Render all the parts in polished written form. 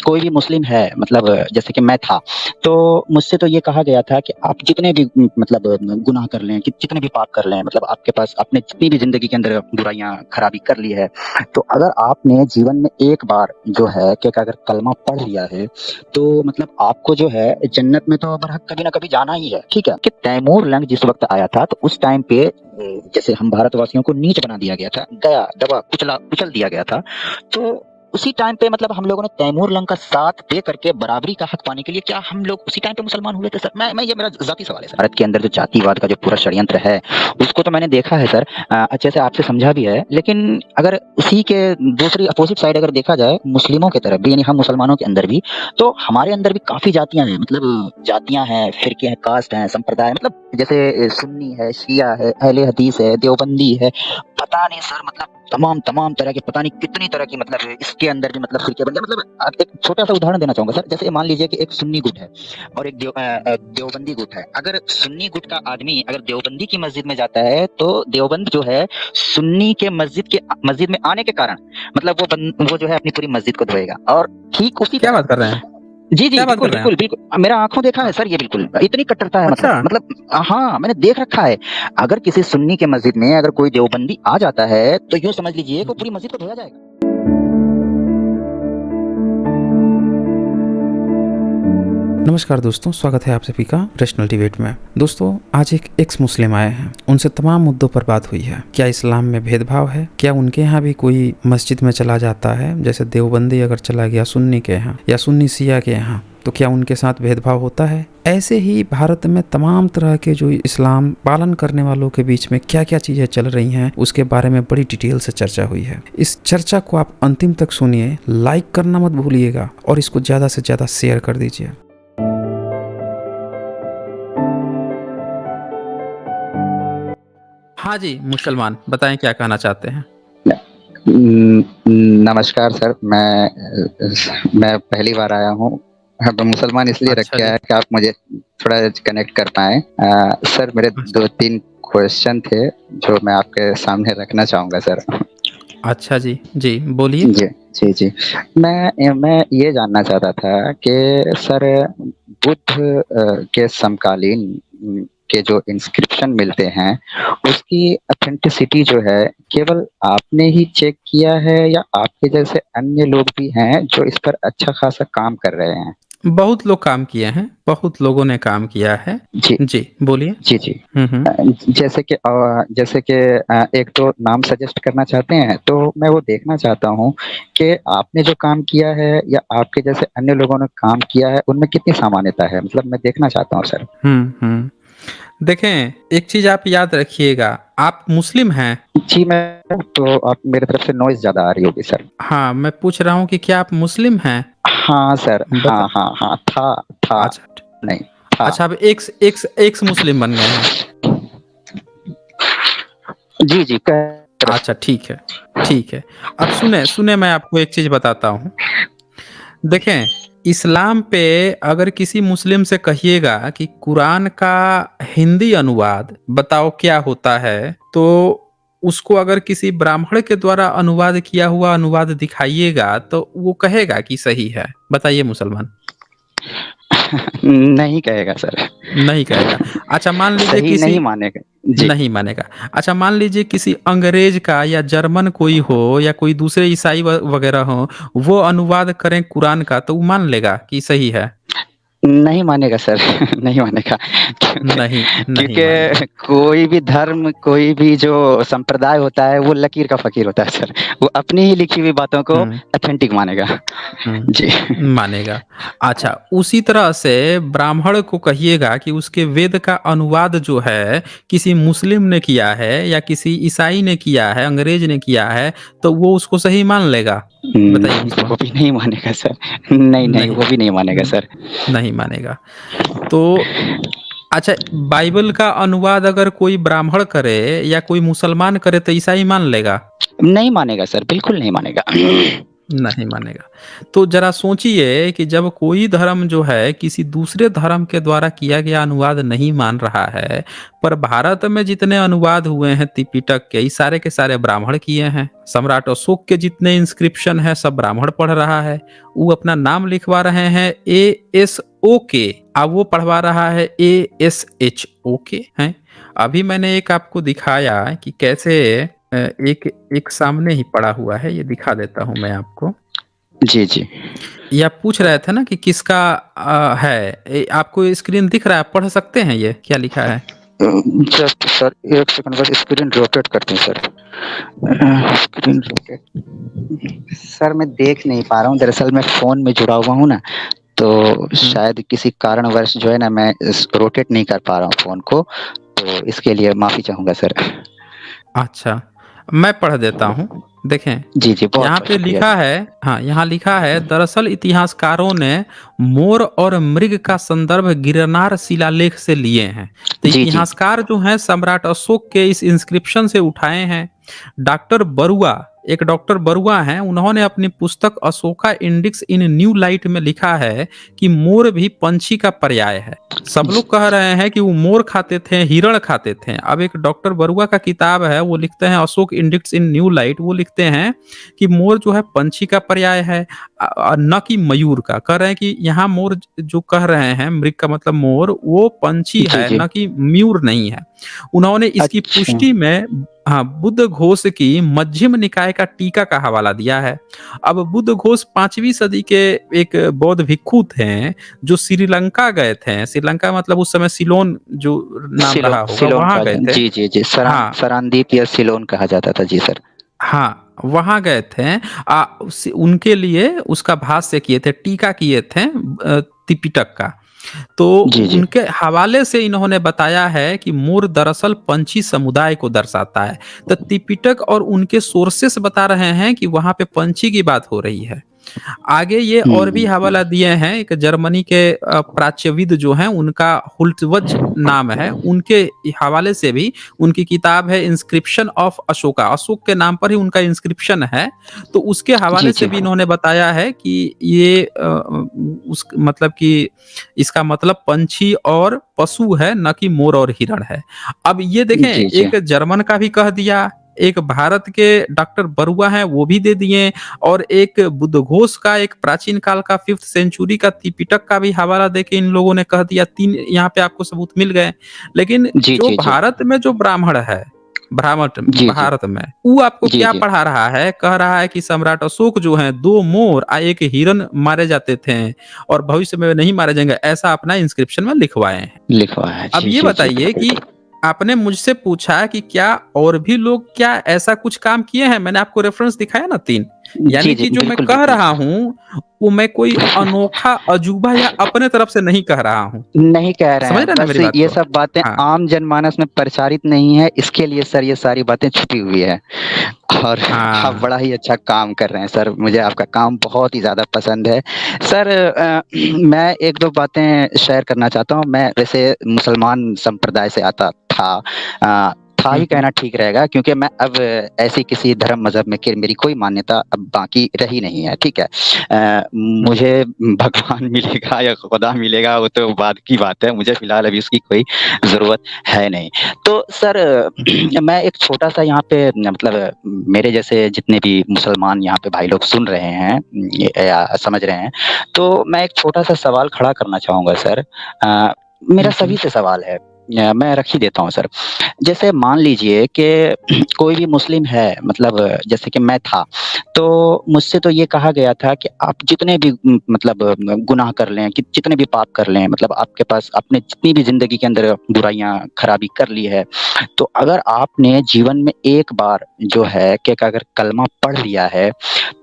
कोई भी मुस्लिम है मतलब जैसे कि मैं था, तो मुझसे तो ये कहा गया था कि आप जितने भी मतलब गुनाह कर लें, कि जितने भी पाप कर लें, मतलब आपके पास आपने जितनी भी ज़िंदगी के अंदर बुराइयाँ, खराबी कर ली है, तो अगर आपने जीवन में एक बार जो है कि अगर कलमा पढ़ लिया है, तो मतलब आपको जो है जन्नत में तो बरहक कभी ना कभी जाना ही है, ठीक है? कि तैमूर लंग जिस वक़्त आया था, तो उस टाइम पे जैसे हम भारतवासियों को नीच बना दिया गया था, गया, दबा, कुचल दिया गया था। तो उसी टाइम पे मतलब हम लोगों ने तैमूर लंग का साथ दे करके बराबरी का हक पाने के लिए क्या हम लोग उसी टाइम पे मुसलमान हुए थे सर? मैं ये मेरा ज़ाती सवाल है सर। भारत के अंदर जो जातिवाद का जो पूरा षड्यंत्र है, उसको तो मैंने देखा है सर, अच्छे से आपसे समझा भी है। लेकिन अगर उसी के दूसरी अपोज़िट साइड अगर देखा जाए मुस्लिमों की तरफ भी, यानी हम मुसलमानों के अंदर भी, तो हमारे अंदर भी काफ़ी जातियाँ हैं। मतलब जातियाँ हैं, फ़िरके हैं, कास्ट हैं, संप्रदाय, मतलब जैसे सुन्नी है, शिया है, अहले हदीस है, देवबंदी है, पता नहीं सर, मतलब तमाम तरह के, पता नहीं कितनी तरह की, मतलब इसके अंदर भी मतलब फ़िरके बन गए। मतलब आप एक छोटा-सा उदाहरण देना चाहूँगा सर, जैसे मान लीजिए कि एक सुन्नी गुट है और एक देवबंदी गुट है। अगर सुन्नी गुट का आदमी अगर देवबंदी की मस्जिद में जाता है, तो देवबंद जो है सुन्नी के मस्जिद में आने के कारण मतलब वो जो है अपनी पूरी मस्जिद को धोएगा। और ठीक उसी क्या तरह बात कर रहे हैं? जी, जी, क्या बात कर रहे हैं आप? मेरा आँखों देखा है सर ये बिल्कुल, इतनी कट्टरता है अच्छा। मतलब हाँ, मैंने देख रखा है। अगर किसी सुन्नी के मस्जिद में अगर कोई देवबंदी आ जाता है, तो यूँ समझ लीजिए कि वो पूरी मस्जिद को धोया जाएगा। नमस्कार दोस्तों, स्वागत है आप सभी का रैशनल डिबेट में। दोस्तों, आज एक एक्स मुस्लिम आए हैं, उनसे तमाम मुद्दों पर बात हुई है। क्या इस्लाम में भेदभाव है? क्या उनके यहाँ भी कोई मस्जिद में चला जाता है, जैसे देवबंदी अगर चला गया सुन्नी के यहाँ या सुन्नी शिया के यहाँ, तो क्या उनके साथ भेदभाव होता है? ऐसे ही भारत में तमाम तरह के जो इस्लाम पालन करने वालों के बीच में क्या क्या चीज़ें चल रही हैं, उसके बारे में बड़ी डिटेल से चर्चा हुई है। इस चर्चा को आप अंतिम तक सुनिए, लाइक करना मत भूलिएगा और इसको ज़्यादा से ज़्यादा शेयर कर दीजिए। हाँ जी, मुसलमान बताएं क्या कहना चाहते हैं? नमस्कार सर, मैं पहली बार आया हूँ। अब मुसलमान इसलिए रख अच्छा के जी। आया कि आप मुझे थोड़ा कनेक्ट कर पाएँ। सर मेरे अच्छा। 2-3 क्वेश्चन थे जो मैं आपके सामने रखना चाहूँगा सर। अच्छा जी, जी बोलिए। जी, जी, जी। मैं ये जानना चाहता था कि सर बुद्ध के समकालीन के जो इंस्क्रिप्शन मिलते हैं, उसकी ऑथेंटिसिटी जो है केवल आपने ही चेक किया है या आपके जैसे अन्य लोग भी हैं जो इस पर अच्छा खासा काम कर रहे हैं? बहुत लोग काम किए हैं, बहुत लोगों ने काम किया है। जी, जी, बोलिए। जी, जी। हुँ। अ, जैसे कि 1-2 नाम सजेस्ट करना चाहते हैं, तो मैं वो देखना चाहता हूँ कि आपने जो काम किया है या आपके जैसे अन्य लोगों ने काम किया है, उनमें कितनी सामान्यता है? मतलब मैं देखना चाहता हूँ सर। हुँ। देखें, एक चीज़ आप याद रखिएगा, आप मुस्लिम हैं? जी, मैं तो आप मेरी तरफ से नॉइज़ ज़्यादा आ रही होगी सर। हाँ, मैं पूछ रहा हूँ कि क्या आप मुस्लिम हैं? हाँ सर, बता हाँ, था, अच्छा ठ नहीं, था। अच्छा, आप एक्स मुस्लिम बन गए हैं। जी, जी, कर अच्छा, ठीक है, ठीक है। अब सुने मैं आपको एक चीज़ बताता हूँ। देखें, इस्लाम पे अगर किसी मुस्लिम से कहिएगा कि कुरान का हिंदी अनुवाद बताओ क्या होता है, तो उसको अगर किसी ब्राह्मण के द्वारा अनुवाद किया हुआ अनुवाद दिखाइएगा, तो वो कहेगा कि सही है। बताइए मुसलमान। नहीं कहेगा सर, नहीं कहेगा। अच्छा मान लीजिए सही नहीं किसी मानेगा। जी। नहीं मानेगा। अच्छा मान लीजिए किसी अंग्रेज का या जर्मन कोई हो या कोई दूसरे ईसाई वगैरह हो, वो अनुवाद करें कुरान का, तो वो मान लेगा कि सही है? नहीं मानेगा सर, नहीं मानेगा क्योंकि नहीं मानेगा। क्योंकि कोई भी धर्म, कोई भी जो संप्रदाय होता है, वो लकीर का फ़कीर होता है सर। वो अपनी ही लिखी हुई बातों को हुँ, ऑथेंटिक मानेगा। हुँ, जी। मानेगा। अच्छा, उसी तरह से ब्राह्मण को कहिएगा कि उसके वेद का अनुवाद जो है, किसी मुस्लिम ने किया है या किसी ईसाई ने किया है, अंग्रेज ने किया है, तो वो उसको सही मान लेगा? बताइए वो मुसलमान। भी नहीं मानेगा सर। नहीं, नहीं वो भी नहीं मानेगा हुँ, सर। नहीं मानेगा। तो अच्छा, बाइबल का अनुवाद अगर कोई ब्राह्मण करे या कोई मुसलमान करे, तो ईसाई मान लेगा? नहीं मानेगा सर, बिल्कुल नहीं मानेगा। नहीं मानेगा। तो ज़रा सोचिए कि जब कोई धर्म जो है किसी दूसरे धर्म के द्वारा किया गया अनुवाद नहीं मान रहा है, पर भारत में जितने अनुवाद हुए हैं त्रिपिटक के, ये सारे के सारे ब्राह्मण किए हैं। सम्राट अशोक के जितने इंस्क्रिप्शन हैं सब ब्राह्मण पढ़ रहा है। वो अपना नाम लिखवा रहे हैं ASO के, अब वो पढ़वा रहा है ASHO के हैं। अभी मैंने एक आपको दिखाया कि कैसे एक एक सामने ही पड़ा हुआ है, ये दिखा देता हूँ मैं आपको। जी, जी। ये आप पूछ रहे थे ना कि किसका है, आपको स्क्रीन दिख रहा है, पढ़ सकते हैं ये क्या लिखा है? जस्ट सर 1 सेकंड बस स्क्रीन रोटेट करते हैं सर। स्क्रीन रोटेट सर मैं देख नहीं पा रहा हूँ, दरअसल मैं फ़ोन में जुड़ा हुआ हूँ ना, तो शायद किसी कारणवश जो है ना मैं रोटेट नहीं कर पा रहा हूँ फ़ोन को, तो इसके लिए माफ़ी चाहूँगा सर। अच्छा, मैं पढ़ देता हूँ। देखें, जी, जी, यहाँ बहुत-बहुत पे शुक्रिया लिखा सर। है, हाँ, यहाँ लिखा है, दरअसल इतिहासकारों ने मोर और मृग का संदर्भ गिरनार शिलालेख से लिए हैं। तो जी, जी। इतिहासकार जो हैं सम्राट अशोक के इस इंस्क्रिप्शन से उठाए हैं। डॉक्टर बरुआ, एक डॉक्टर बरुआ हैं, उन्होंने अपनी पुस्तक अशोका इंडिक्स इन न्यू लाइट में लिखा है कि मोर भी पंछी का पर्याय है। सब लोग कह रहे हैं कि वो मोर खाते थे, हिरण खाते थे। अब एक डॉक्टर बरुआ का किताब है, वो लिखते हैं अशोक इंडिक्स इन न्यू लाइट, वो लिखते हैं कि मोर जो है पंछी का पर्याय है, न कि मयूर का। कह रहे हैं कि यहाँ मोर जो कह रहे हैं, मृग का मतलब मोर, वो पंछी जी, है, जी। न कि मयूर नहीं है। उन्होंने इसकी अच्छा। पुष्टि में हाँ, बुद्ध घोष की मध्यम निकाय का टीका का हवाला दिया है। अब बुद्ध घोष 5वीं सदी के एक बौद्ध भिक्षु थे, जो श्रीलंका गए थे। श्रीलंका मतलब उस समय सिलोन जो नाम रहा होगा, सिलोन वहां कहा गए जा थे। जी, जी, जी। हाँ, सरांदीप या सिलोन कहा जाता था। जी सर। हाँ, वहाँ गए थे। उनके लिए उसका भाष्य किए थे, टीका किए थे त्रिपिटक का। तो जी, जी। उनके हवाले से इन्होंने बताया है कि मोर दरअसल पंछी समुदाय को दर्शाता है। तो त्रिपिटक और उनके सोर्सेस बता रहे हैं कि वहाँ पे पंछी की बात हो रही है। आगे ये हुँ, और भी हुँ, हुँ। हवाला दिए हैं, एक जर्मनी के प्राच्यविद जो हैं, उनका हुल्टवज नाम है, उनके हवाले से भी उनकी किताब है इंस्क्रिप्शन ऑफ अशोका, अशोक के नाम पर ही उनका इंस्क्रिप्शन है। तो उसके जी, हवाले से जी। भी इन्होंने बताया है कि ये उस मतलब कि इसका मतलब पंछी और पशु है, न कि मोर और हिरण है। अब ये देखें, जी, जी। एक जर्मन का भी कह दिया, एक भारत के डॉक्टर बरुआ हैं वो भी दे दिए, और एक बुद्धघोष का, एक प्राचीन काल का 5th सेंचुरी का त्रिपिटक का भी हवाला देके इन लोगों ने कह दिया। 3 यहाँ पे आपको सबूत मिल गए। लेकिन जी, जो जी, जी। भारत में जो ब्राह्मण है, जी, जी। भारत में, वो आपको जी, क्या जी। पढ़ा रहा है? कह रहा है कि सम्राट अशोक जो हैं 2 मोर एक हिरन मारे जाते थे और भविष्य में नहीं मारे जाएंगे, ऐसा अपना इंस्क्रिप्शन में लिखवाए हैं। लिखवा है। अब जी, ये जी, जी। बताइए कि आपने मुझसे पूछा कि क्या और भी लोग क्या ऐसा कुछ काम किए हैं? मैंने आपको रेफरेंस दिखाया ना 3। जी, यानी जी। कि जो मैं बिल्कुल, कह बिल्कुल। रहा हूँ, वो मैं कोई अनोखा अजूबा या अपने तरफ से नहीं कह रहा हूँ। नहीं कह रहे समझ हैं, रहे हैं ना बस मेरी बात ये को? सब बातें हाँ, आम जनमानस में प्रचारित नहीं है, इसके लिए सर ये सारी बातें छुपी हुई है। और आप हाँ। बड़ा ही अच्छा काम कर रहे हैं सर, मुझे आपका काम बहुत ही ज़्यादा पसंद है। सर मैं 1-2 बातें शेयर करना चाहता हूँ। मैं वैसे मुसलमान संप्रदाय से आता था, था हुँ, ही हुँ। कहना ठीक रहेगा, क्योंकि मैं अब ऐसी किसी धर्म मज़हब में कि मेरी कोई मान्यता अब बाकी रही नहीं है, ठीक है? हुँ, मुझे भगवान मिलेगा या खुदा मिलेगा वो तो बाद की बात है, मुझे फ़िलहाल अभी उसकी कोई ज़रूरत है नहीं। तो सर हुँ। मैं एक छोटा-सा यहाँ पे मतलब मेरे जैसे जितने भी मुसलमान यहाँ पे भाई लोग सुन रहे हैं या समझ रहे हैं, तो मैं एक छोटा-सा सवाल खड़ा करना चाहूँगा सर। मेरा हुँ, सभी हुँ। से सवाल है। मैं रख ही देता हूँ सर। जैसे मान लीजिए कि कोई भी मुस्लिम है, मतलब जैसे कि मैं था, तो मुझसे तो ये कहा गया था कि आप जितने भी मतलब गुनाह कर लें, कि जितने भी पाप कर लें, मतलब आपके पास आपने जितनी भी ज़िंदगी के अंदर बुराइयाँ, खराबी कर ली है, तो अगर आपने जीवन में एक बार जो है कि अगर कलमा पढ़ लिया है,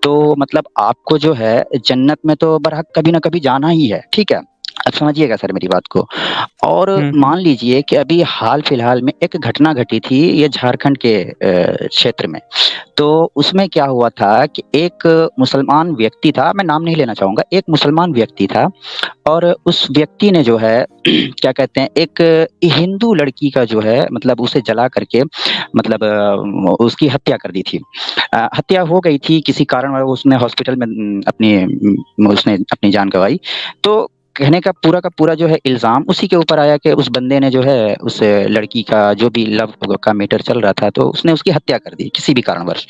तो मतलब आपको जो है जन्नत में तो बरहक कभी न कभी जाना ही है, ठीक है? आप समझिएगा सर मेरी बात को। और हुँ। मान लीजिए कि अभी हाल-फिलहाल में एक घटना घटी थी, ये झारखंड के क्षेत्र में। तो उसमें क्या हुआ था कि एक मुसलमान व्यक्ति था, मैं नाम नहीं लेना चाहूँगा, एक मुसलमान व्यक्ति था और उस व्यक्ति ने जो है क्या कहते हैं, एक हिंदू लड़की का जो है मतलब उसे जला करके मतलब उसकी हत्या कर दी थी। हत्या हो गई थी किसी कारणवश उसने हॉस्पिटल में उसने अपनी जान गँवाई। तो कहने का पूरा जो है इल्ज़ाम उसी के ऊपर आया कि उस बंदे ने जो है उस लड़की का जो भी लव का मैटर चल रहा था, तो उसने उसकी हत्या कर दी किसी भी कारणवश।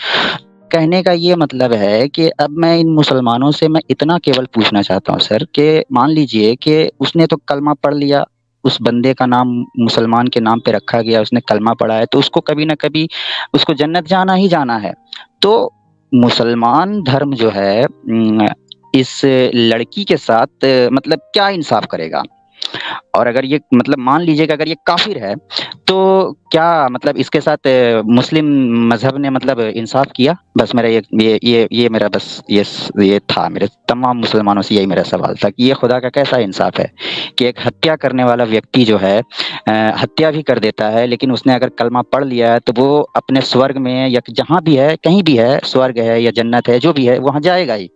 कहने का ये मतलब है कि अब मैं इन मुसलमानों से मैं इतना केवल पूछना चाहता हूँ सर कि मान लीजिए कि उसने तो कलमा पढ़ लिया, उस बंदे का नाम मुसलमान के नाम पे रखा गया, उसने कलमा पढ़ा है, तो उसको कभी न कभी उसको जन्नत जाना ही जाना है। तो मुसलमान धर्म जो है इस लड़की के साथ मतलब क्या इंसाफ़ करेगा? और अगर ये मतलब मान लीजिए कि अगर ये काफ़िर है, तो क्या मतलब इसके साथ मुस्लिम मज़हब ने मतलब इंसाफ़ किया? बस मेरा ये मेरा बस ये था मेरे तमाम मुसलमानों से यही मेरा सवाल था कि ये खुदा का कैसा इंसाफ़ है कि एक हत्या करने वाला व्यक्ति जो है हत्या भी कर देता है, लेकिन उसने अगर कलमा पढ़ लिया है, तो वो अपने स्वर्ग में या जहाँ भी है, कहीं भी है, स्वर्ग है या जन्नत है, जो भी है, वहाँ जाएगा ही।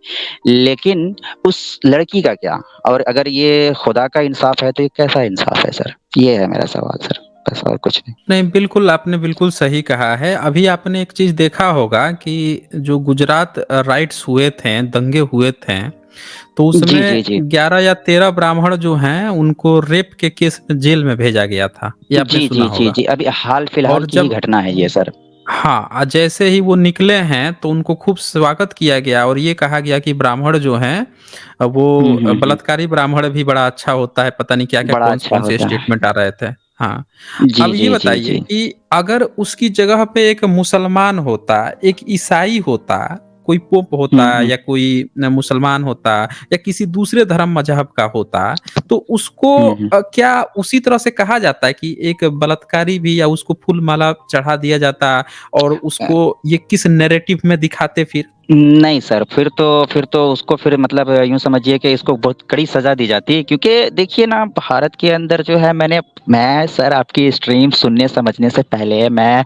लेकिन उस लड़की का क्या? और अगर ये खुदा का इंसाफ़ है, तो ये कैसा इंसाफ़ है सर? ये है मेरा सवाल सर, बस और कुछ नहीं। नहीं, बिल्कुल आपने बिल्कुल सही कहा है। अभी आपने एक चीज़ देखा होगा कि जो गुजरात राइट्स हुए थे, दंगे हुए थे, तो जी, उसमें जी, जी। 11 या 13 ब्राह्मण जो हैं, उनको रेप के केस में जेल में भेजा गया था। ये आपने जी, सुना जी, जी, होगा। जी। अभी हाल-फिलहाल और की ही जब घटना है ये सर। हाँ, जैसे ही वो निकले हैं, तो उनको खूब स्वागत किया गया और ये कहा गया कि ब्राह्मण जो हैं हुँ, वो हुँ, हुँ। बलात्कारी ब्राह्मण भी बड़ा अच्छा होता है, पता नहीं क्या-क्या, बड़ा अच्छा कौन-कौन से होता है। स्टेटमेंट आ रहे थे। हाँ, जी, अब ये जी, जी, बताइए जी। कि अगर उसकी जगह पे एक मुसलमान होता, एक ईसाई होता, कोई पोप होता हुँ, हुँ। या कोई मुसलमान होता या किसी दूसरे धर्म मज़हब का होता, तो उसको हुँ, हुँ। क्या उसी तरह से कहा जाता है कि एक बलात्कारी भी या उसको फूल-माला चढ़ा दिया जाता और अ उसको ये किस नैरेटिव में दिखाते फिर? नहीं सर, फिर तो उसको फिर मतलब यूँ समझिए कि इसको बहुत कड़ी सज़ा दी जाती है क्योंकि देखिए ना भारत के अंदर जो है मैं सर आपकी स्ट्रीम सुनने समझने से पहले मैं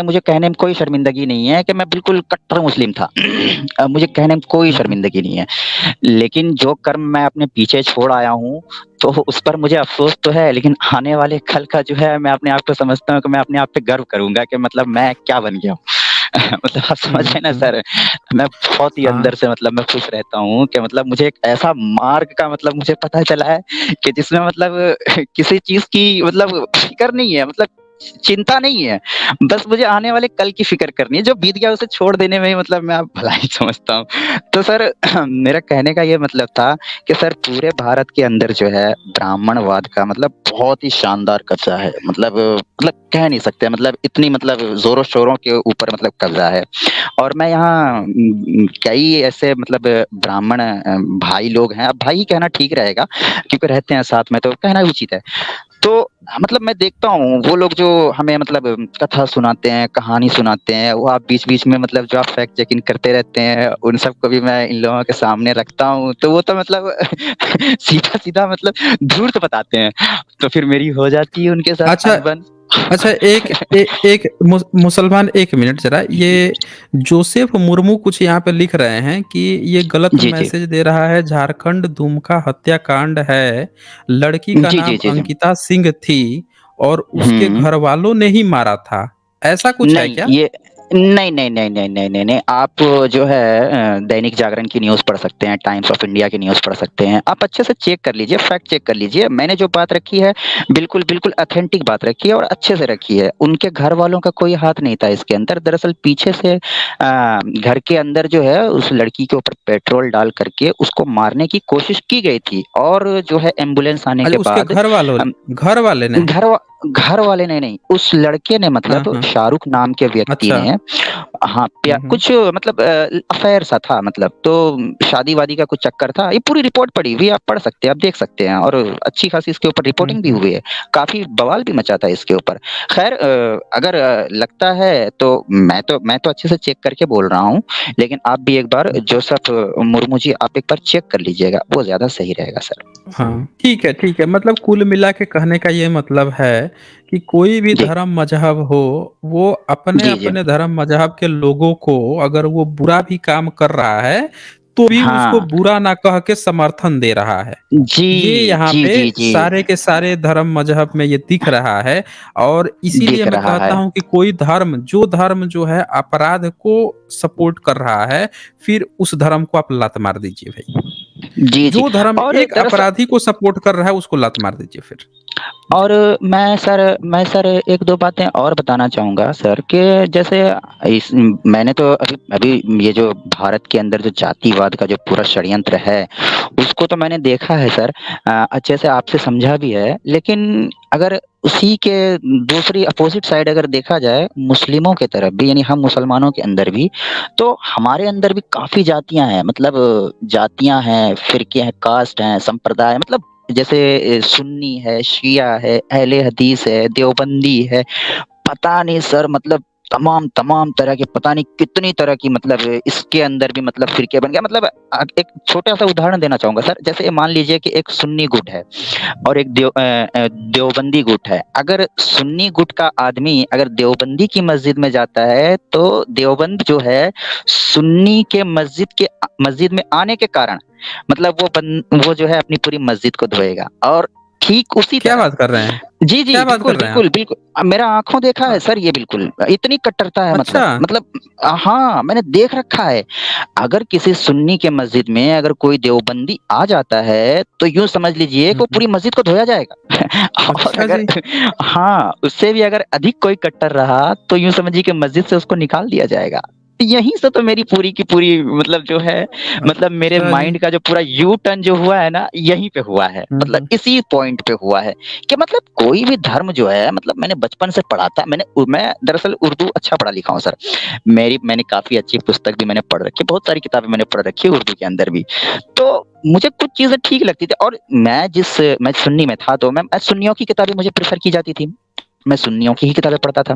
मुझे कहने में कोई शर्मिंदगी नहीं है कि मैं बिल्कुल कट्टर मुस्लिम था। मुझे कहने में कोई हुँ, हुँ। शर्मिंदगी नहीं है। लेकिन जो कर्म मैं अपने पीछे छोड़ आया हूँ, तो उस पर मुझे अफ़सोस तो है, लेकिन आने वाले कल का जो है मैं अपने आप को समझता हूँ कि मैं अपने आप पे गर्व करूँगा कि मतलब मैं क्या बन गया हूँ। मतलब आप समझ हुँ, रहे हैं ना हुँ। सर, मैं बहुत ही हाँ। अंदर से मतलब मैं खुश रहता हूँ कि मतलब मुझे एक ऐसा मार्ग का मतलब मुझे पता चला है कि जिसमें मतलब किसी चीज़ की मतलब फ़िक्र नहीं है, मतलब चिंता नहीं है। बस मुझे आने वाले कल की फ़िक्र करनी है, जो बीत गया उसे छोड़ देने में ही मतलब मैं अब भलाई समझता हूँ। तो सर मेरा कहने का ये मतलब था कि सर पूरे भारत के अंदर जो है ब्राह्मणवाद का मतलब बहुत ही शानदार कब्ज़ा है। मतलब कह नहीं सकते मतलब इतनी मतलब ज़ोरों-शोरों के ऊपर मतलब कब्ज़ा है। और मैं यहाँ कई ऐसे मतलब ब्राह्मण भाई लोग हैं, अब भाई ही कहना ठीक रहेगा क्योंकि रहते हैं साथ में तो कहना भी उचित है। तो मतलब मैं देखता हूँ वो लोग जो हमें मतलब कथा सुनाते हैं, कहानी सुनाते हैं, वो आप बीच-बीच में मतलब जो आप फैक्ट चेकिंग करते रहते हैं, उन सबको भी मैं इन लोगों के सामने रखता हूँ, तो वो तो मतलब सीधा-सीधा मतलब धूर्त बताते हैं। तो फिर मेरी हो जाती है उनके साथ अच्छा अनबन। अच्छा, एक मुसलमान, 1 मिनट ज़रा, ये जोसेफ मुर्मू कुछ यहाँ पे लिख रहे हैं कि ये गलत जी, जी। मैसेज दे रहा है, झारखंड दुमका हत्याकांड है, लड़की का जी, नाम जी, जी, जी। अंकिता सिंह थी और उसके हुँ। घरवालों ने ही मारा था। ऐसा कुछ है नहीं, क्या? ये नहीं, नहीं, नहीं, नहीं, नहीं, नहीं, नहीं, आप जो है दैनिक जागरण की न्यूज़ पढ़ सकते हैं, टाइम्स ऑफ इंडिया की न्यूज़ पढ़ सकते हैं। आप अच्छे से चेक कर लीजिए, फैक्ट चेक कर लीजिए। मैंने जो बात रखी है, बिल्कुल, बिल्कुल ऑथेंटिक बात रखी है और अच्छे से रखी है। उनके घर वालों का कोई हाथ नहीं था इसके अंदर। दरअसल पीछे से घर के अंदर जो है, उस लड़की के ऊपर पेट्रोल डाल कर के उसको मारने की कोशिश की गई थी और जो है एम्बुलेंस आने अच्छा, के उसके बाद घर अम वाले ने? घर घर वाले ने नहीं, उस लड़के ने हाँ, मतलब हाँ। शाहरुख नाम के व्यक्ति अच्छा। ने हाँ, हुँ, हुँ। कुछ मतलब अफ़ेयर सा था मतलब, तो शादी-वादी का कुछ चक्कर था। ये पूरी रिपोर्ट पड़ी हुई है, आप पढ़ सकते हैं, आप देख सकते हैं और अच्छी खासी इसके ऊपर हुँ, रिपोर्टिंग भी हुँ। हुई है। काफ़ी बवाल भी मचा था इसके ऊपर। ख़ैर अगर लगता है तो मैं तो अच्छे से चेक करके बोल रहा हूँ, लेकिन आप भी एक बार हुँ। जोसेफ मुर्मू जी आप एक बार चेक कर लीजिएगा, वो ज़्यादा सही रहेगा सर। हाँ, ठीक है, ठीक है। मतलब कुल मिला के कहने का ये मतलब है कि कोई भी जी। धर्म मज़हब हो, वो जी, जी। अपने-अपने धर्म मज़हब के लोगों को अगर वो बुरा भी काम कर रहा है, तो भी उसको हाँ। बुरा ना कह के समर्थन दे रहा है। जी, ये यहाँ जी, पे जी, जी। सारे के सारे धर्म मज़हब में ये दिख रहा है और इसीलिए दिख मैं रहा कहता है। हूँ कि कोई धर्म जो है अपराध को सपोर्ट कर रहा है, फिर उस धर्म को आप लात मार दीजिए भई। जी, जी। जो धर्म और एक दरअसल अपराधी को सपोर्ट कर रहा है, उसको लात मार दीजिए फिर। जी। और मैं सर 1-2 बातें और बताना चाहूँगा सर कि जैसे मैंने तो अभी अभी ये जो भारत के अंदर जो जातिवाद का जो पूरा षड्यंत्र है, उसको तो मैंने देखा है सर अच्छे से आपसे समझा भी है। लेकिन अगर उसी के दूसरी अपोज़िट साइड अगर देखा जाए मुस्लिमों की तरफ भी यानी हम मुसलमानों के अंदर भी, तो हमारे अंदर भी काफ़ी जातियाँ हैं। मतलब जातियाँ हैं, फ़िरके हैं, कास्ट हैं, संप्रदाय मतलब जैसे सुन्नी है, शिया है, अहले हदीस है, देवबंदी है, पता नहीं सर मतलब तमाम तरह के पता नहीं कितनी तरह की मतलब इसके अंदर भी मतलब फ़िरके बन गया मतलब एक छोटा-सा उदाहरण देना चाहूँगा सर, जैसे मान लीजिए कि एक सुन्नी गुट है और एक देवबंदी गुट है। अगर सुन्नी गुट का आदमी अगर देवबंदी की मस्जिद में जाता है, तो देवबंद जो है सुन्नी के मस्जिद में आने के कारण मतलब वो जो है अपनी पूरी मस्जिद को धोएगा और ठीक उसी क्या तरह बात कर रहे हैं? जी, जी, क्या बात कर रहे हैं आप? बिल्कुल। मेरा आँखों देखा है सर ये बिल्कुल, इतनी कट्टरता है अच्छा। मतलब हाँ, मैंने देख रखा है। अगर किसी सुन्नी के मस्जिद में अगर कोई देवबंदी आ जाता है, तो यूँ समझ लीजिए कि हुँ, वो हुँ। पूरी मस्जिद को धोया जाएगा। और अच्छा अगर जी। हाँ, उससे भी अगर अधिक कोई कट्टर रहा, तो यूँ समझिए कि मस्जिद से उसको निकाल दिया जाएगा। यहीं से तो मेरी पूरी की पूरी मतलब जो है मतलब मेरे अच्छा जी। माइंड का जो पूरा यू टर्न जो हुआ है ना, यहीं पे हुआ है। हुँ, मतलब हुँ। इसी पॉइंट पे हुआ है। कि मतलब कोई भी धर्म जो है मतलब मैंने बचपन से पढ़ा था मैं दरअसल उर्दू अच्छा पढ़ा लिखा हूँ सर। मैंने काफ़ी अच्छी पुस्तक भी मैंने पढ़ रखी है, बहुत सारी किताबें मैंने पढ़ रखी है उर्दू के अंदर भी। तो मुझे कुछ चीज़ें ठीक लगती थी और मैं सुन्नी में था तो मैं सुन्नियों की किताबें मुझे प्रेफ़र की जाती थी। मैं सुन्नियों की ही किताबें पढ़ता था।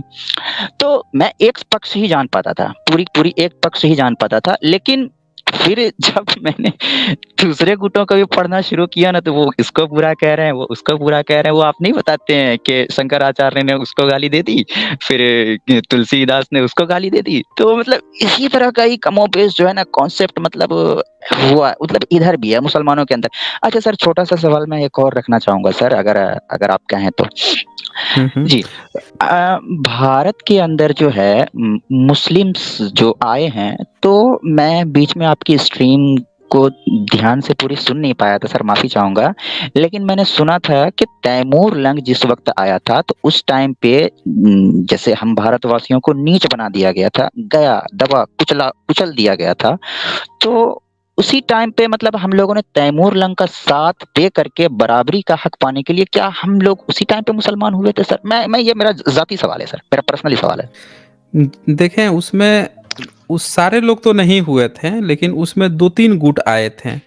तो मैं एक पक्ष ही जान पाता था, पूरी एक पक्ष ही जान पाता था। लेकिन फिर जब मैंने दूसरे गुटों को भी पढ़ना शुरू किया ना तो वो इसको बुरा कह रहे हैं, वो उसको बुरा कह रहे हैं। वो आप नहीं बताते हैं कि शंकराचार्य ने उसको गाली दे दी, फिर तुलसीदास ने उसको गाली दे दी। तो मतलब इसी तरह का ही कमोबेश जो है ना कॉन्सेप्ट मतलब हुआ मतलब इधर भी है मुसलमानों के अंदर। अच्छा सर छोटा-सा सवाल मैं एक और रखना चाहूँगा सर अगर अगर आप कहें तो? हुँ, हुँ। जी। भारत के अंदर जो है मुस्लिम्स जो आए हैं, तो मैं बीच में आपकी स्ट्रीम को ध्यान से पूरी सुन नहीं पाया था सर, माफ़ी चाहूँगा। लेकिन मैंने सुना था कि तैमूर लंग जिस वक़्त आया था, तो उस टाइम पे जैसे हम भारतवासियों को नीच बना दिया गया था, गया, दबा, कुचल दिया गया था। तो उसी टाइम पे मतलब हम लोगों ने तैमूर लंग का साथ दे करके बराबरी का हक पाने के लिए क्या हम लोग उसी टाइम पे मुसलमान हुए थे सर? मैं ये मेरा ज़ाती सवाल है सर, मेरा पर्सनली सवाल है। देखें उसमें उस सारे लोग तो नहीं हुए थे, लेकिन उसमें 2-3 गुट आए थे।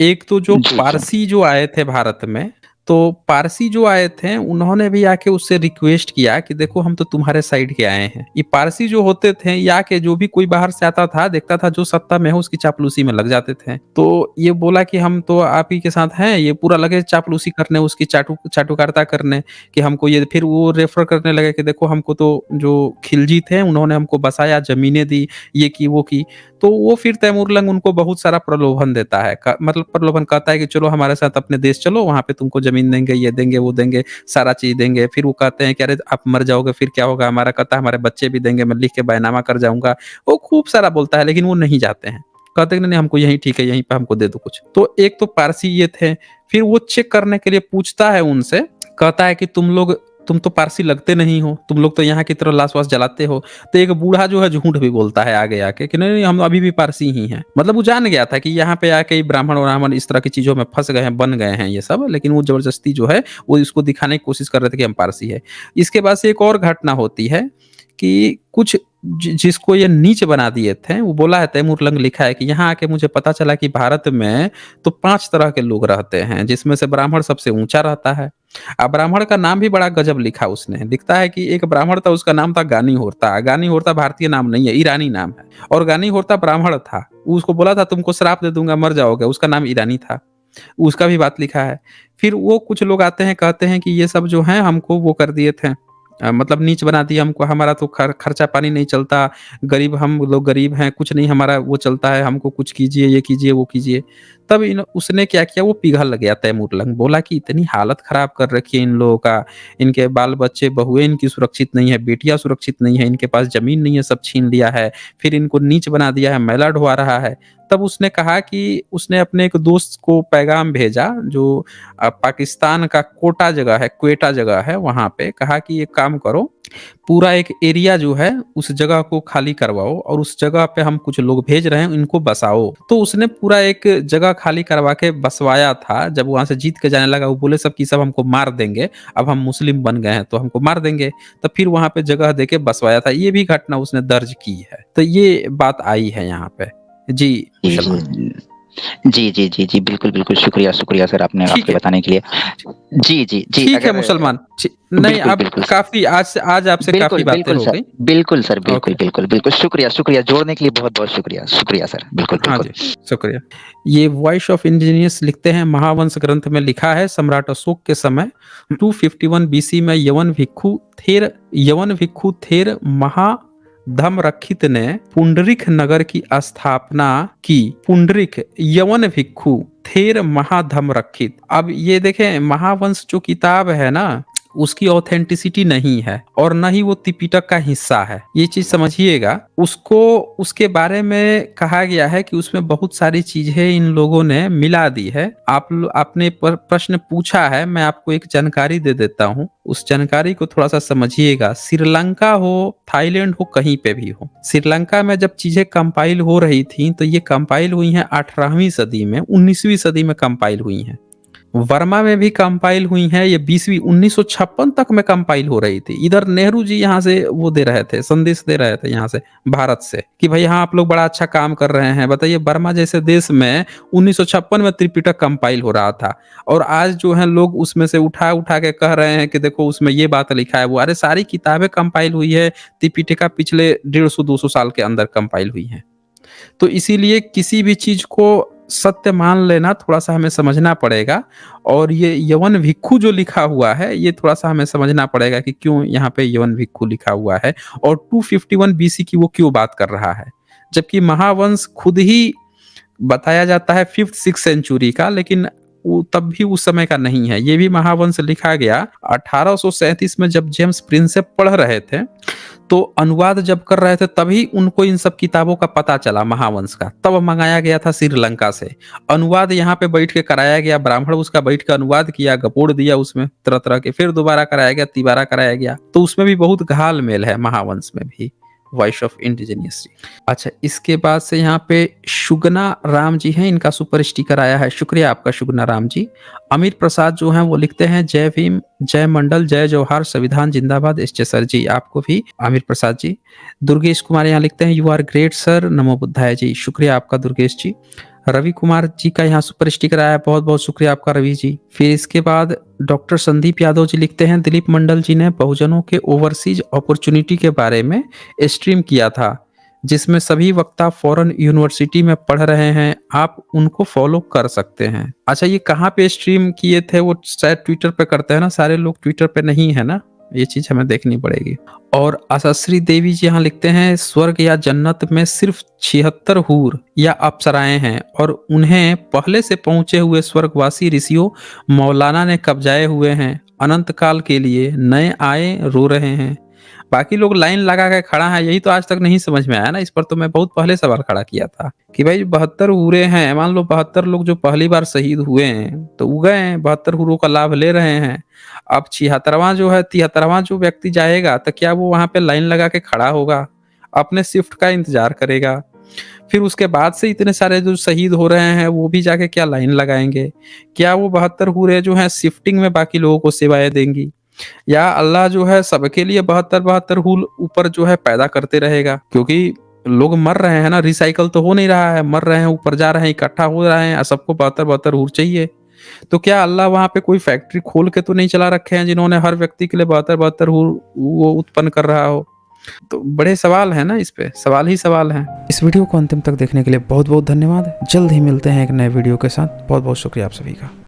एक तो जो जी, जी। पारसी जो आए थे भारत में, तो पारसी जो आए थे, उन्होंने भी आके उससे रिक्वेस्ट किया कि देखो हम तो तुम्हारे साइड के आए हैं। ये पारसी जो होते थे, ये आके जो भी कोई बाहर से आता था, देखता था जो सत्ता में है उसकी चापलूसी में लग जाते थे। तो ये बोला कि हम तो आप ही के साथ हैं, ये पूरा लगे चापलूसी करने, उसकी चाटुकारिता करने कि हमको ये फिर वो रेफर करने लगे कि देखो हमको तो जो खिलजी थे, उन्होंने हमको बसाया, ज़मीनें दी, ये की, वो की। तो वो फिर तैमूरलंग उनको बहुत सारा प्रलोभन देता है मतलब प्रलोभन कहता है कि चलो हमारे साथ अपने देश चलो वहां पे तुमको जमीन देंगे ये देंगे वो देंगे सारा चीज देंगे फिर वो कहते हैं कि अरे आप मर जाओगे फिर क्या होगा हमारा कहता है हमारे बच्चे भी देंगे मैं लिख के बैनामा कर जाऊंगा वो खूब सारा बोलता है लेकिन वो नहीं जाते हैं कहते हैं नहीं नहीं, हमको यहीं ठीक है यहीं पे हमको दे दो कुछ तो एक तो पारसी ये थे फिर वो चेक करने के लिए पूछता है उनसे कहता है कि तुम लोग तुम तो पारसी लगते नहीं हो, तुम लोग तो यहाँ की तरह लाश वास जलाते हो। तो एक बूढ़ा जो है झूठ भी बोलता है आगे आके कि नहीं नहीं, हम अभी भी पारसी ही हैं। मतलब वो जान गया था कि यहाँ पे आके ब्राह्मण ब्राह्मण इस तरह की चीजों में फंस गए हैं, बन गए हैं ये सब, लेकिन वो जबरदस्ती जो है वो इसको दिखाने की कोशिश कर रहे थे कि हम पारसी है। इसके बाद से एक और घटना होती है कि कुछ जिसको ये नीच बना दिए थे, वो बोला है, तैमूर लंग लिखा है कि यहाँ आके मुझे पता चला कि भारत में तो 5 तरह के लोग रहते हैं, जिसमें से ब्राह्मण सबसे ऊंचा रहता है। अब ब्राह्मण का नाम भी बड़ा गजब लिखा उसने, दिखता है कि एक ब्राह्मण था, उसका नाम था गानी होरता। गानी होरता भारतीय नाम नहीं है, ईरानी नाम है। और गानी होरता ब्राह्मण था, उसको बोला था तुमको श्राप दे दूंगा, मर जाओगे, उसका नाम ईरानी था, उसका भी बात लिखा है। फिर वो कुछ लोग आते हैं, कहते हैं कि ये सब जो है हमको वो कर दिए थे, मतलब नीच बना दिया हमको, हमारा तो खर्चा पानी नहीं चलता, गरीब, हम लोग गरीब हैं, कुछ नहीं हमारा वो चलता है, हमको कुछ कीजिए, ये कीजिए, वो कीजिए। तब उसने क्या किया, वो पिघल गया तैमूर लंग, बोला कि इतनी हालत खराब कर रखी है इन लोगों का, इनके बाल बच्चे बहुएं इनकी सुरक्षित नहीं है, बेटियां सुरक्षित नहीं है, इनके पास जमीन नहीं है, सब छीन लिया है, फिर इनको नीच बना दिया है, मैला ढुआ रहा है। तब उसने कहा कि उसने अपने एक दोस्त को पैगाम भेजा जो पाकिस्तान का कोटा जगह है, क्वेटा जगह है, वहां पे कहा कि एक काम करो, पूरा एक एरिया जो है उस जगह को खाली करवाओ और उस जगह पे हम कुछ लोग भेज रहे हैं, इनको बसाओ। तो उसने पूरा एक जगह खाली करवा के बसवाया था। जब वहां से जीत के जाने लगा, वो बोले सब की सब हमको मार देंगे, अब हम मुस्लिम बन गए हैं तो हमको मार देंगे। तो फिर वहां पे जगह देके बसवाया था। ये भी घटना उसने दर्ज की है। तो ये बात आई है यहाँ पे। जी जी मुसलमान, जी जी जी जी, बिल्कुल बिल्कुल, शुक्रिया शुक्रिया सर, आपने ठीक आपके है, बताने के लिए। जी जी जी, ठीक है अगर मुसलमान। नहीं, बिल्कुल अब बिल्कुल सर, काफी आज आपसे काफी बिल्कुल बातें बिल्कुल हो सर, गई। बिल्कुल सर, बिल्कुल ओके, बिल्कुल बिल्कुल, शुक्रिया शुक्रिया, जोड़ने के लिए बहुत बहुत शुक्रिया, शुक्रिया सर, बिल्कुल हाँ बिल्कुल। जी, शुक्रिया। ये वॉइस ऑफ इंजीनियर्स लिखते हैं, महावंश ग्रंथ में लिखा है, सम्राट अशोक के समय 251 बीसी में यवन भिक्षु थेर महाधम्मरक्षित ने पुंडरीक नगर की स्थापना की। पुंडरीक यवन भिक्षु थेर महाधम्मरक्षित। अब ये देखें, महावंश जो किताब है ना, उसकी ऑथेंटिसिटी नहीं है और न ही वो त्रिपिटक का हिस्सा है, ये चीज समझिएगा। उसको उसके बारे में कहा गया है कि उसमें बहुत सारी चीजें इन लोगों ने मिला दी है। आपने प्रश्न पूछा है, मैं आपको एक जानकारी दे देता हूँ, उस जानकारी को थोड़ा सा समझिएगा। श्रीलंका हो, थाईलैंड हो, कहीं पे भी हो, श्रीलंका में जब चीजें कंपाइल हो रही थी तो ये कंपाइल हुई हैं 18वीं सदी में, 19वीं सदी में कंपाइल हुई हैं। वर्मा में भी कंपाइल हुई हैं ये 20वीं 1956 तक में कंपाइल हो रही थी। इधर नेहरू जी यहाँ से वो दे रहे थे, संदेश दे रहे थे यहाँ से, भारत से, कि भाई हाँ आप लोग बड़ा अच्छा काम कर रहे हैं। बताइए, बर्मा जैसे देश में 1956 में त्रिपिटक कंपाइल हो रहा था और आज जो है लोग उसमें से उठा उठा के कह रहे हैं कि देखो उसमें ये बात लिखा है वो। अरे सारी किताबें कंपाइल हुई है, त्रिपिटका पिछले 150-200 साल के अंदर कंपाइल हुई है। तो इसीलिए किसी भी चीज को सत्य मान लेना थोड़ा सा हमें समझना पड़ेगा। और ये यवन भिक्षु जो लिखा हुआ है, ये थोड़ा सा हमें समझना पड़ेगा कि क्यों यहाँ पे यवन भिक्षु लिखा हुआ है और 251 बीसी की वो क्यों बात कर रहा है, जबकि महावंश खुद ही बताया जाता है 5th-6th सेंचुरी का, लेकिन वो तब भी उस समय का नहीं है। ये भी महावंश लिखा गया 1837 में, जब जेम्स प्रिंसेप पढ़ रहे थे तो अनुवाद जब कर रहे थे तभी उनको इन सब किताबों का पता चला महावंश का। तब मंगाया गया था श्रीलंका से, अनुवाद यहाँ पे बैठ के कराया गया, ब्राह्मण उसका बैठ के अनुवाद किया, गपोड़ दिया उसमें तरह तरह के, फिर दोबारा कराया गया, तिबारा कराया गया। तो उसमें भी बहुत घाल मेल है, महावंश में भी, वॉइस ऑफ इंडिजिनियस। अच्छा, इसके बाद से यहाँ पे शुगना राम जी हैं, इनका सुपर स्टिकर आया है, शुक्रिया आपका शुगना राम जी। अमित प्रसाद जो हैं वो लिखते हैं, जय भीम, जय मंडल, जय जौहार, संविधान जिंदाबाद। एस सर जी, आपको भी अमित प्रसाद जी। दुर्गेश कुमार यहाँ लिखते हैं, यू आर ग्रेट सर, नमो बुद्धाय जी, शुक्रिया आपका दुर्गेश जी। रवि कुमार जी का यहाँ सुपर स्टिकर आया है, बहुत बहुत शुक्रिया आपका रवि जी। फिर इसके बाद डॉक्टर संदीप यादव जी लिखते हैं, दिलीप मंडल जी ने बहुजनों के ओवरसीज अपॉर्चुनिटी के बारे में स्ट्रीम किया था, जिसमें सभी वक्ता फॉरेन यूनिवर्सिटी में पढ़ रहे हैं, आप उनको फॉलो कर सकते हैं। अच्छा, ये कहाँ पे स्ट्रीम किए थे? वो शायद ट्विटर पे करते हैं ना, सारे लोग ट्विटर पे नहीं है ना, ये चीज हमें देखनी पड़ेगी। और आशाश्री देवी जी यहाँ लिखते हैं, स्वर्ग या जन्नत में सिर्फ 76 हूर या अप्सराएं हैं और उन्हें पहले से पहुंचे हुए स्वर्गवासी ऋषियों मौलाना ने कब्जाए हुए हैं, अनंत काल के लिए नए आए रो रहे हैं। बाकी लोग लाइन लगा के खड़ा है, यही तो आज तक नहीं समझ में आया ना। इस पर तो मैं बहुत पहले सवाल खड़ा किया था कि भाई 72 हूरे हैं, मान लो 72 लोग जो पहली बार शहीद हुए हैं तो वो गए हैं, 72 हूरों का लाभ ले रहे हैं। अब 76वां जो है, 73वां जो व्यक्ति जाएगा तो क्या वो वहां पे लाइन लगा के खड़ा होगा, अपने शिफ्ट का इंतजार करेगा? फिर उसके बाद से इतने सारे जो शहीद हो रहे हैं वो भी जाके क्या लाइन लगाएंगे? क्या वो 72 हूरें जो हैं शिफ्टिंग में बाकी लोगों को सेवाएं देंगी? या अल्लाह जो है सबके लिए 72 हूल ऊपर जो है पैदा करते रहेगा? क्योंकि लोग मर रहे हैं ना, रिसाइकल तो हो नहीं रहा है, मर रहे हैं, ऊपर जा रहे हैं, इकट्ठा हो रहे हैं, सबको 72 हूर चाहिए। तो क्या अल्लाह वहां पे कोई फैक्ट्री खोल के तो नहीं चला रखे हैं जिन्होंने हर व्यक्ति के लिए 72 हूर वो उत्पन्न कर रहा हो? तो बड़े सवाल है ना, इस पे सवाल ही सवाल हैं। इस वीडियो को अंतिम तक देखने के लिए बहुत बहुत धन्यवाद। जल्द ही मिलते हैं एक नए वीडियो के साथ। बहुत बहुत शुक्रिया आप सभी का।